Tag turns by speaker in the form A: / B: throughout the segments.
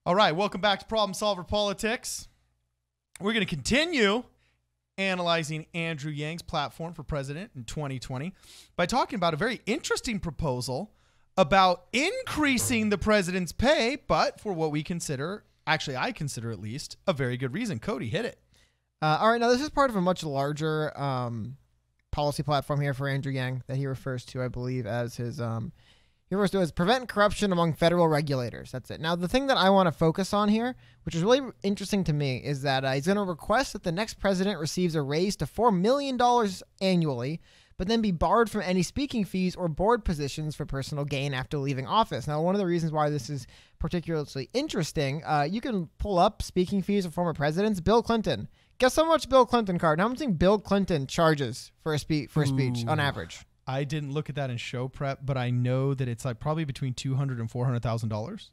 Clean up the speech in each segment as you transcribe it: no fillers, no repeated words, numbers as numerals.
A: All right, welcome back to Problem Solver Politics. We're going to continue analyzing Andrew Yang's platform for president in 2020 by talking about a very interesting proposal about increasing the president's pay, but for what we consider, actually I consider at least, a very good reason. Cody, hit it.
B: All right, now this is part of a much larger policy platform here for Andrew Yang that he refers to, I believe, as his he refers to as prevent corruption among federal regulators. That's it. Now, the thing that I want to focus on here, which is really interesting to me, is that he's going to request that the next president receives a raise to $4 million annually, but then be barred from any speaking fees or board positions for personal gain after leaving office. Now, one of the reasons why this is particularly interesting, you can pull up speaking fees of former presidents. Bill Clinton. Guess how much Bill Clinton, Cardon? How much do you think Bill Clinton charges for a speech on average?
A: I didn't look at that in show prep, but I know that it's like probably between $200,000 and $400,000.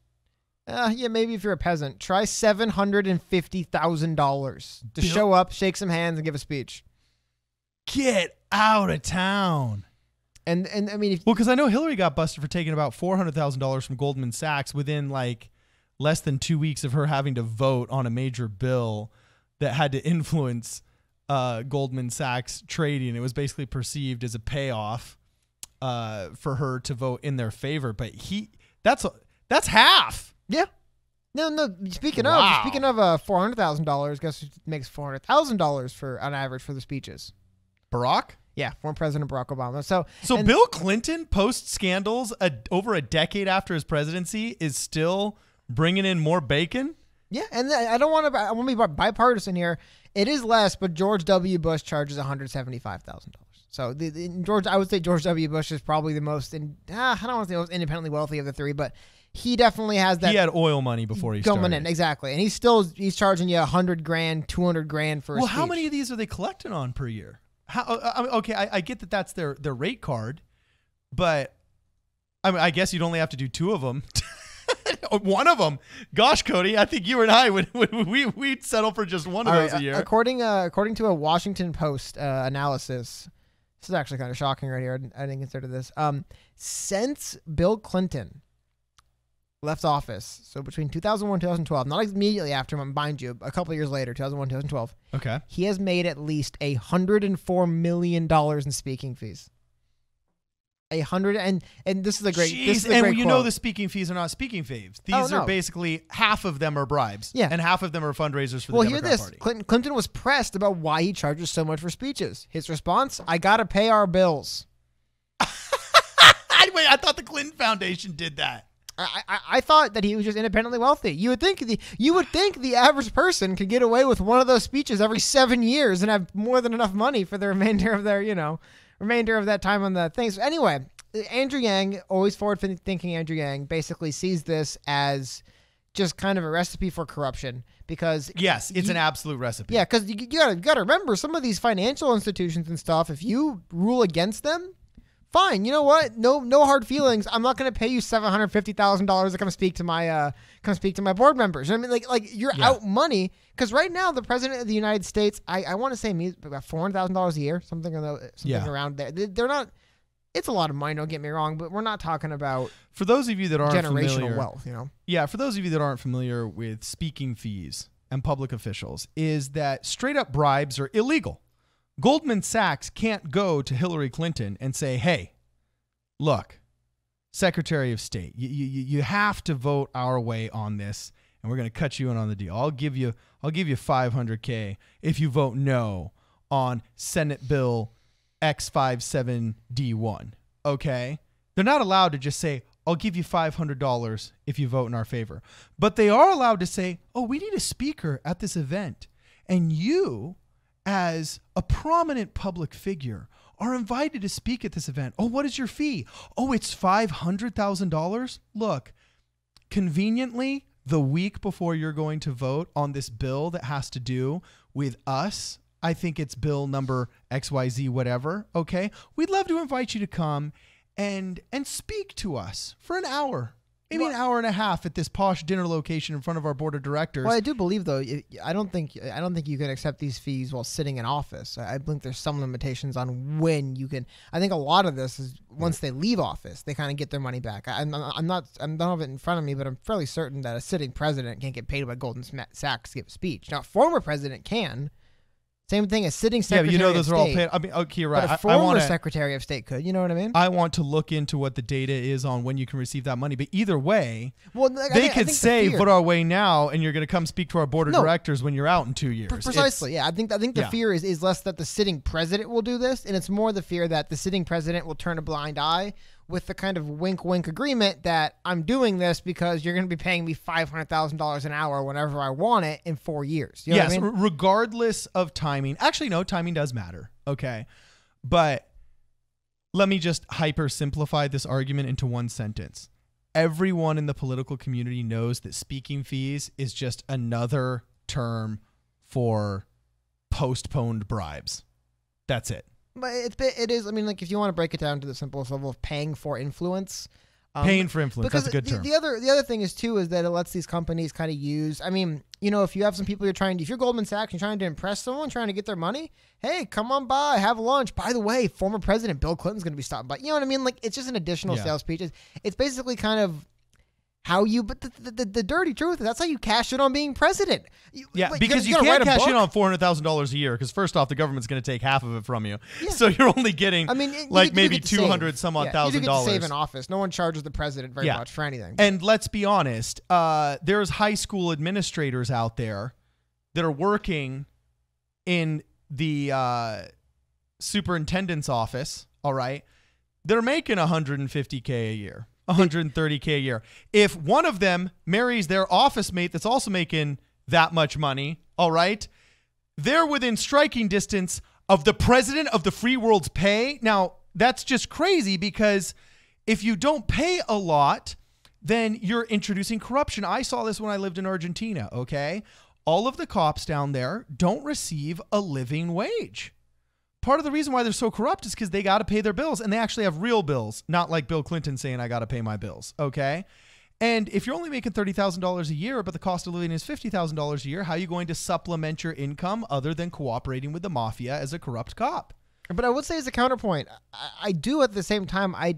B: Yeah, maybe if you're a peasant. Try $750,000 to show up, shake some hands, and give a speech.
A: Get out of town.
B: And I mean,
A: because I know Hillary got busted for taking about $400,000 from Goldman Sachs within like less than 2 weeks of her having to vote on a major bill that had to influence Goldman Sachs trading. It was basically perceived as a payoff for her to vote in their favor. But that's half.
B: Yeah. No. Speaking of $400,000, guess who makes $400,000 for on average for the speeches?
A: Barack?
B: Yeah, former President Barack Obama.
A: So Bill Clinton, post scandals over a decade after his presidency, is still bringing in more bacon.
B: Yeah, and I want to be bipartisan here. It is less, but George W. Bush charges $175,000. So I would say George W. Bush is probably the most, I don't want to say the most independently wealthy of the three, but he definitely has that.
A: He had oil money before he started.
B: Coming in, exactly, and he's charging you $100,000, $200,000 for a speech.
A: Well, how many of these are they collecting on per year? I get that that's their rate card, but I guess you'd only have to do two of them. One of them, gosh, Cody, I think you and I we'd settle for just one of those a year.
B: According to a Washington Post analysis, this is actually kind of shocking right here. I didn't consider this. Since Bill Clinton left office, so between 2001 and 2012, not immediately after, mind you, a couple of years later, 2001, 2012,
A: okay,
B: he has made at least $104 million in speaking fees. And this is a great.
A: Jeez,
B: this is a
A: and
B: great
A: you
B: quote.
A: know the speaking fees are not speaking fees. These are basically half of them are bribes.
B: Yeah,
A: and half of them are fundraisers for the Democrat Party.
B: Clinton was pressed about why he charges so much for speeches. His response: "I gotta pay our bills."
A: Wait, I thought the Clinton Foundation did that.
B: I thought that he was just independently wealthy. You would think the average person could get away with one of those speeches every 7 years and have more than enough money for the remainder of their remainder of that time on the thing. So anyway, Andrew Yang, always forward-thinking Andrew Yang, basically sees this as just kind of a recipe for corruption because...
A: Yes, it's an absolute recipe.
B: Yeah, because you gotta remember, some of these financial institutions and stuff, if you rule against them, fine. You know what? No hard feelings. I'm not going to pay you $750,000 to come speak to my board members. I mean, like you're out money because right now the president of the United States, I want to say about $400,000 a year, something around there. They're not. It's a lot of money. Don't get me wrong, but we're not talking about
A: for those of you that aren't
B: generational
A: familiar,
B: wealth.
A: Yeah, for those of you that aren't familiar with speaking fees and public officials, is that straight up bribes are illegal. Goldman Sachs can't go to Hillary Clinton and say, hey, look, Secretary of State, you have to vote our way on this, and we're going to cut you in on the deal. I'll give you $500K if you vote no on Senate Bill X57D1. Okay? They're not allowed to just say, I'll give you $500 if you vote in our favor. But they are allowed to say, oh, we need a speaker at this event, and you, as a prominent public figure, are invited to speak at this event. Oh, what is your fee? Oh, it's $500,000? Look, conveniently, the week before you're going to vote on this bill that has to do with us, I think it's bill number XYZ, whatever, okay? We'd love to invite you to come and speak to us for an hour. maybe an hour and a half at this posh dinner location in front of our board of directors.
B: Well, I do believe though. I don't think you can accept these fees while sitting in office. I think there's some limitations on when you can. I think a lot of this is once they leave office, they kind of get their money back. I don't have it in front of me, but I'm fairly certain that a sitting president can't get paid by Goldman Sachs to give a speech. Now, a former president can. Same thing as sitting secretary.
A: Yeah, but those
B: of
A: are all
B: State.
A: paid. I mean, okay, you're right.
B: But a former secretary of state could. You know what I mean?
A: I want to look into what the data is on when you can receive that money. But either way,
B: well,
A: they could say, vote our way now, and you're going to come speak to our board of directors when you're out in 2 years.
B: Precisely. I think the fear is less that the sitting president will do this, and it's more the fear that the sitting president will turn a blind eye with the kind of wink agreement that I'm doing this because you're going to be paying me $500,000 an hour whenever I want it in 4 years. You know what I mean?
A: Regardless of timing. Actually, no, timing does matter. Okay. But let me just hyper simplify this argument into one sentence. Everyone in the political community knows that speaking fees is just another term for postponed bribes. That's it.
B: But it is. I mean, like if you want to break it down to the simplest level of paying for influence.
A: Paying for influence. That's a good term.
B: The other thing is too is that it lets these companies kind of use. I mean, you know, if you have some people if you're Goldman Sachs and you're trying to impress someone, trying to get their money, hey, come on by, have lunch. By the way, former President Bill Clinton's going to be stopping by. You know what I mean? Like it's just an additional sales speech. It's basically kind of how you. But the dirty truth is that's how you cash in on being president.
A: Because you can't cash in on $400,000 a year because first off, the government's going to take half of it from you. Yeah. So you're only getting maybe 200 some odd $1,000.
B: You get to save in office. No one charges the president very much for anything.
A: And let's be honest, there's high school administrators out there that are working in the superintendent's office. All right, they're making $150K a year. $130K a year. If one of them marries their office mate that's also making that much money, all right, they're within striking distance of the president of the free world's pay. Now, that's just crazy because if you don't pay a lot, then you're introducing corruption. I saw this when I lived in Argentina, okay? All of the cops down there don't receive a living wage. Part of the reason why they're so corrupt is because they got to pay their bills, and they actually have real bills, not like Bill Clinton saying, I got to pay my bills, okay? And if you're only making $30,000 a year, but the cost of living is $50,000 a year, how are you going to supplement your income other than cooperating with the mafia as a corrupt cop?
B: But I would say as a counterpoint, I do at the same time, I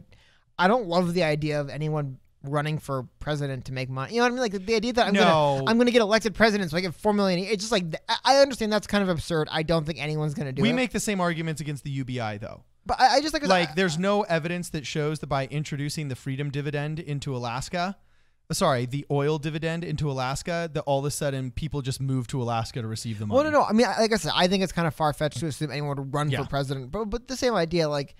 B: don't love the idea of anyone running for president to make money. You know what I mean? Like the idea that I'm gonna get elected president so I get $4 million. It's just like I understand that's kind of absurd. I don't think anyone's gonna do it.
A: We make the same arguments against the UBI though.
B: But I just
A: there's no evidence that shows that by introducing the freedom dividend into Alaska, the oil dividend into Alaska, that all of a sudden people just move to Alaska to receive the money.
B: Well, no. I mean, like I said, I think it's kind of far fetched to assume anyone would run for president. But the same idea, like.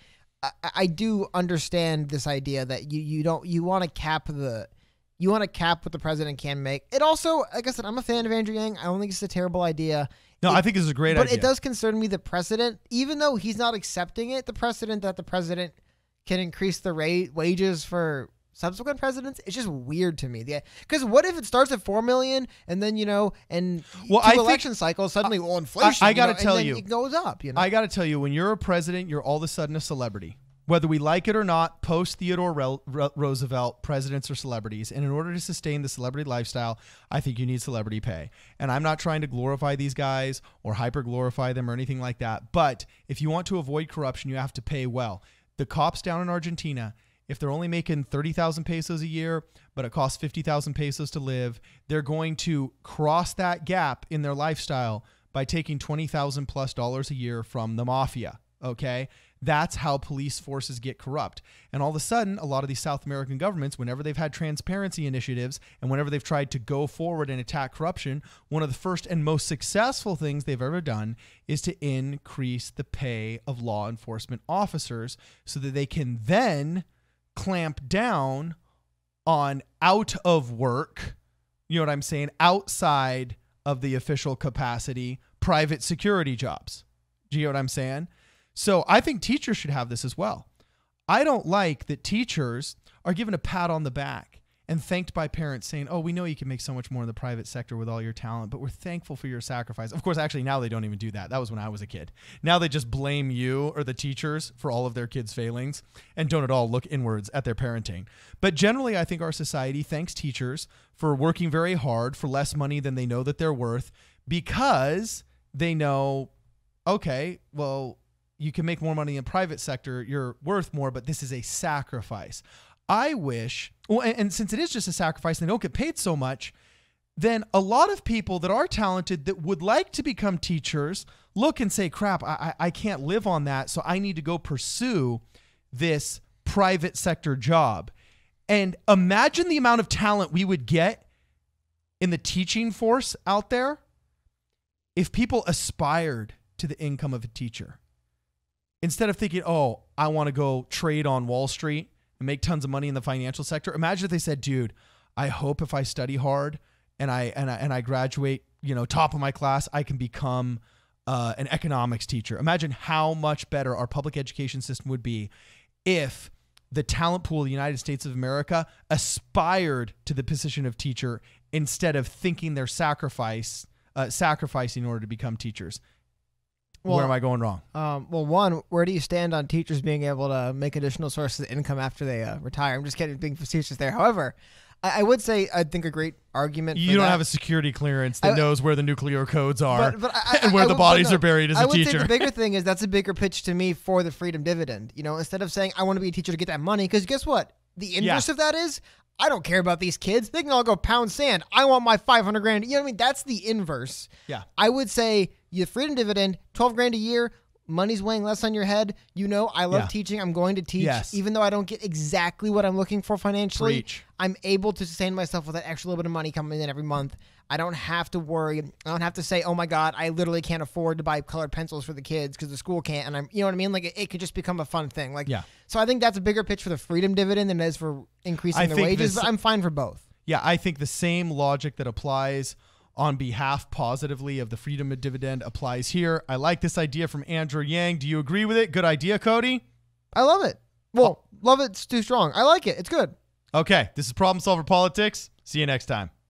B: I do understand this idea that you want to cap what the president can make. It also, like I said, I'm a fan of Andrew Yang. I don't think it's a terrible idea.
A: No, I think this is a great idea.
B: But it does concern me the precedent, even though he's not accepting it, the precedent that the president can increase the wages for subsequent presidents. It's just weird to me. Because what if it starts at $4 million and then, and two election cycles, suddenly, inflation,
A: I got to tell you,
B: it goes up.
A: I got to tell you, when you're a president, you're all of a sudden a celebrity. Whether we like it or not, post Theodore Roosevelt, presidents are celebrities. And in order to sustain the celebrity lifestyle, I think you need celebrity pay. And I'm not trying to glorify these guys or hyper glorify them or anything like that. But if you want to avoid corruption, you have to pay well. The cops down in Argentina, if they're only making 30,000 pesos a year, but it costs 50,000 pesos to live, they're going to cross that gap in their lifestyle by taking $20,000 plus a year from the mafia. Okay? That's how police forces get corrupt. And all of a sudden, a lot of these South American governments, whenever they've had transparency initiatives and whenever they've tried to go forward and attack corruption, one of the first and most successful things they've ever done is to increase the pay of law enforcement officers so that they can then clamp down on out of work, you know what I'm saying, outside of the official capacity, private security jobs. Do you know what I'm saying? So I think teachers should have this as well. I don't like that teachers are given a pat on the back and thanked by parents saying, oh, we know you can make so much more in the private sector with all your talent, but we're thankful for your sacrifice. Of course, actually, now they don't even do that. That was when I was a kid. Now they just blame you or the teachers for all of their kids' failings and don't at all look inwards at their parenting. But generally, I think our society thanks teachers for working very hard for less money than they know that they're worth, because they know, okay, well, you can make more money in the private sector, you're worth more, but this is a sacrifice. I wish, well, and since it is just a sacrifice and they don't get paid so much, then a lot of people that are talented that would like to become teachers look and say, crap, I can't live on that, so I need to go pursue this private sector job. And imagine the amount of talent we would get in the teaching force out there if people aspired to the income of a teacher. Instead of thinking, oh, I want to go trade on Wall Street and make tons of money in the financial sector. Imagine if they said, dude, I hope if I study hard and I graduate, top of my class, I can become an economics teacher. Imagine how much better our public education system would be if the talent pool of the United States of America aspired to the position of teacher instead of thinking they're sacrificing in order to become teachers. Well, where am I going wrong?
B: Well, one, where do you stand on teachers being able to make additional sources of income after they retire? I'm just kidding, being facetious there. However, I would say I think a great argument.
A: You don't have a security clearance that knows where the nuclear codes are and where the bodies are buried as a teacher. I would say
B: the bigger thing is that's a bigger pitch to me for the freedom dividend. Instead of saying I want to be a teacher to get that money, because guess what? The inverse of that is I don't care about these kids. They can all go pound sand. I want my $500,000. You know what I mean? That's the inverse.
A: Yeah.
B: I would say your freedom dividend, $12,000 a year, money's weighing less on your head. I love teaching. I'm going to teach.
A: Yes.
B: Even though I don't get exactly what I'm looking for financially,
A: Preach.
B: I'm able to sustain myself with that extra little bit of money coming in every month. I don't have to worry. I don't have to say, oh my God, I literally can't afford to buy colored pencils for the kids because the school can't. And you know what I mean? Like it could just become a fun thing. So I think that's a bigger pitch for the freedom dividend than it is for increasing their wages, but I'm fine for both.
A: Yeah, I think the same logic that applies on behalf positively of the freedom dividend applies here. I like this idea from Andrew Yang. Do you agree with it? Good idea, Cody?
B: I love it. Well, love it's too strong. I like it. It's good.
A: Okay, this is Problem Solver Politics. See you next time.